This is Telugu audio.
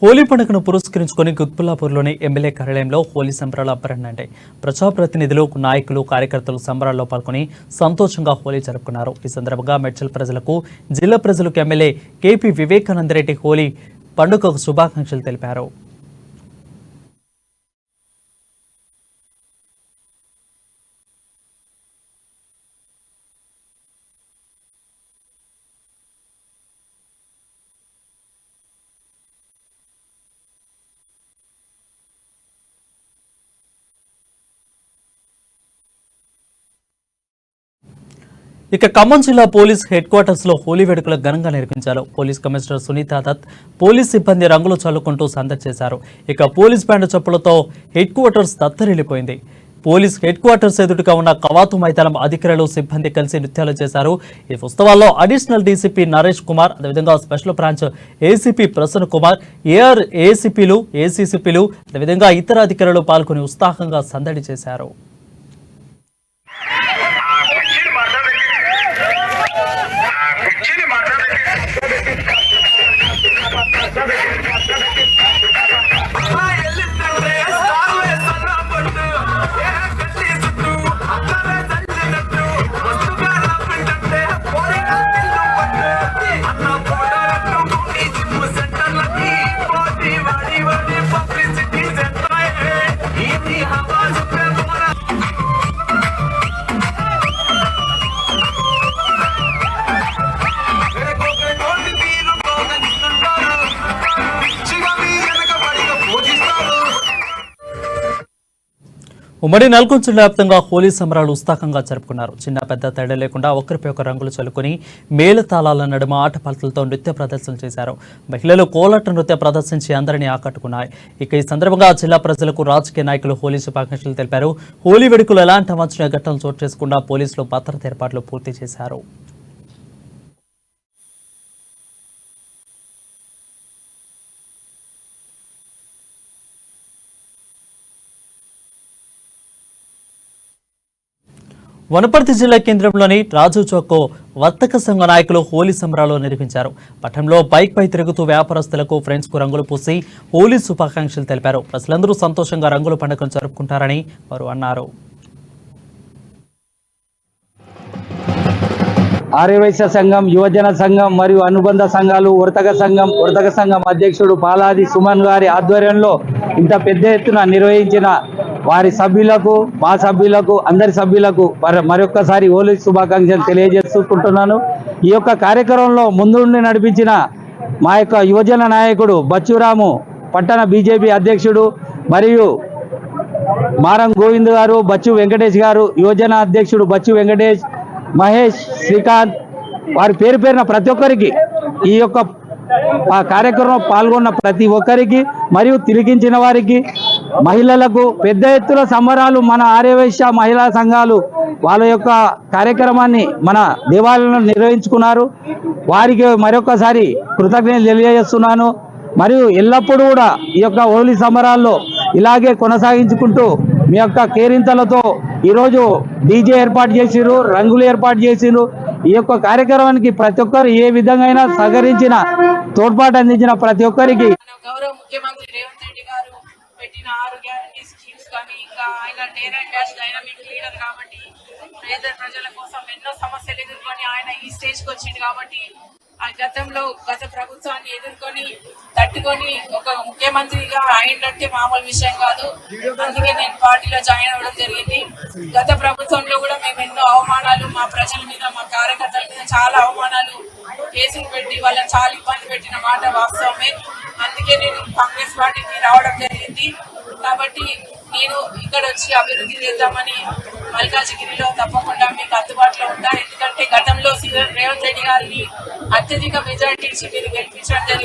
హోలీ పండుగను పురస్కరించుకుని గుత్బుల్లాపూర్లోని ఎమ్మెల్యే కార్యాలయంలో హోలీ సంబరాలు అబ్బరన్నాయి. ప్రజాప్రతినిధులు, నాయకులు, కార్యకర్తలు సంబరాల్లో పాల్గొని సంతోషంగా హోలీ జరుపుకున్నారు. ఈ సందర్భంగా మెడ్చల్ ప్రజలకు, జిల్లా ప్రజలకు ఎమ్మెల్యే కేపీ వివేకానందరెడ్డి హోలీ పండుగకు శుభాకాంక్షలు తెలిపారు. ఇక ఖమ్మం జిల్లా పోలీస్ హెడ్ క్వార్టర్స్ లో హోలీ వేడుకలు ఘనంగా నిర్వహించారు. Police commissioner Sunita Dutt police సిబ్బంది రంగులు చల్లుకుంటూ సందడి చేశారు. ఇక పోలీస్ బ్యాండ్ చప్పులతో హెడ్ క్వార్టర్స్ దత్తరిల్లిపోయింది. పోలీస్ హెడ్ క్వార్టర్స్ ఎదుటిగా ఉన్న కవాతు మైదానం అధికారులు, సిబ్బంది కలిసి నృత్యాలు చేశారు. ఈ ఉత్సవాల్లో అడిషనల్ డీసీపీ నరేష్ కుమార్, అదేవిధంగా special branch ACP Prasanna Kumar, AR ఏసీపీలు, ఏసీసీపీలు, అదేవిధంగా ఇతర అధికారులు పాల్గొని ఉత్సాహంగా సందడి చేశారు. ఉమ్మడి నల్గొండ జిల్లా వ్యాప్తంగా హోలీ సంబరాలు ఉత్సాహంగా జరుపుకున్నారు. చిన్న పెద్ద తేడా లేకుండా ఒకరిపై ఒక రంగులు చల్లుకుని మేళతాళాల నడుమ ఆటపాటలతో నృత్య ప్రదర్శనలు చేశారు. మహిళలు కోలాట నృత్య ప్రదర్శించి అందరినీ ఆకట్టుకున్నాయి. ఇక ఈ సందర్భంగా జిల్లా ప్రజలకు రాజకీయ నాయకులు హోలీ శుభాకాంక్షలు తెలిపారు. హోలీ వేడుకలు ఎలాంటి అవాంఛనీయ ఘటనలు చోటు చేసుకుండా పోలీసులు భద్రత ఏర్పాట్లు పూర్తి చేశారు. వనపర్తి జిల్లా కేంద్రంలోని రాజు చౌక్ వర్తక సంఘ నాయకులు హోలీ సంబరాలు నిర్వహించారు. పట్టణంలో బైక్ పై తిరుగుతూ వ్యాపారస్తులకు, ఫ్రెండ్స్ కు రంగులు పూసి హోలీ శుభాకాంక్షలు తెలిపారు. ప్రజలందరూ సంతోషంగా రంగుల పండుగను జరుపుకుంటారని వారు అన్నారు. ఆర్యవైశ్య సంఘం, యువజన సంఘం మరియు అనుబంధ సంఘాలు, వర్తక సంఘం అధ్యక్షుడు పాలాది సుమన్ గారి ఆధ్వర్యంలో ఇంత పెద్ద ఎత్తున నిర్వహించిన వారి సభ్యులకు, మా సభ్యులకు, అందరి సభ్యులకు మరొక్కసారి హోలీ శుభాకాంక్షలు తెలియజేసుకుంటున్నాను. ఈ యొక్క కార్యక్రమంలో ముందుండి నడిపించిన మా యొక్క యువజన నాయకుడు బచ్చురాము, పట్టణ బీజేపీ అధ్యక్షుడు, మరియు మారం గోవింద్ గారు, బచ్చు వెంకటేష్ గారు, యువజన అధ్యక్షుడు బచ్చు వెంకటేష్, మహేష్, శ్రీకాంత్, వారి పేరు పేరున ప్రతి ఒక్కరికి, ఈ యొక్క కార్యక్రమం పాల్గొన్న ప్రతి ఒక్కరికి మరియు తిరిగించిన వారికి, మహిళలకు పెద్ద ఎత్తున సంబరాలు మన ఆర్యవైశ్య మహిళా సంఘాలు వాళ్ళ యొక్క కార్యక్రమాన్ని మన దేవాలయంలో నిర్వహించుకున్నారు. వారికి మరొకసారి కృతజ్ఞతలు తెలియజేస్తున్నాను. మరియు ఎల్లప్పుడూ కూడా ఈ యొక్క హోలీ సంబరాల్లో ఇలాగే కొనసాగించుకుంటూ మీ యొక్క కేరింతలతో ఈరోజు డీజే ఏర్పాటు చేసిరు, రంగులు ఏర్పాటు చేసిరు. ఈ యొక్క కార్యక్రమానికి ప్రతి ఒక్కరు ఏ విధంగా సహకరించిన, తోడ్పాటు అందించిన ప్రతి ఒక్కరికి గౌరవ ముఖ్యమంత్రి రేవంత్ రెడ్డి గారు పెట్టిన 6 గ్యారంటీ స్కీమ్స్ కానీ, ఇంకా ఆయన dare and dash dynamic leader కాబట్టి పేద ప్రజల కోసం ఎన్నో సమస్యలు ఎదుర్కొని ఆయన ఈ స్టేజ్కి వచ్చింది. కాబట్టి ఆ గత ప్రభుత్వాన్ని ఎదుర్కొని తట్టుకొని ఒక ముఖ్యమంత్రిగా అయినట్టే మామూలు విషయం కాదు. అందుకే నేను పార్టీలో జాయిన్ అవ్వడం జరిగింది. గత ప్రభుత్వంలో కూడా మేము ఎన్నో అవమానాలు, మా ప్రజల మీద, మా కార్యకర్తల మీద చాలా అవమానాలు, కేసులు పెట్టి వాళ్ళని చాలా ఇబ్బంది పెట్టిన మాట వాస్తవమే. అందుకే నేను కాంగ్రెస్ పార్టీకి రావడం జరిగింది. కాబట్టి నేను ఇక్కడ వచ్చి అభివృద్ధి చేద్దామని మల్కాజిగిరిలో తప్పకుండా మీకు అందుబాటులో ఉంటాను. ఎందుకంటే గతంలో రేవంత్ రెడ్డి గారిని అత్యధిక మెజారిటీ ఇచ్చి మీరు గెలిపించడం జరిగింది.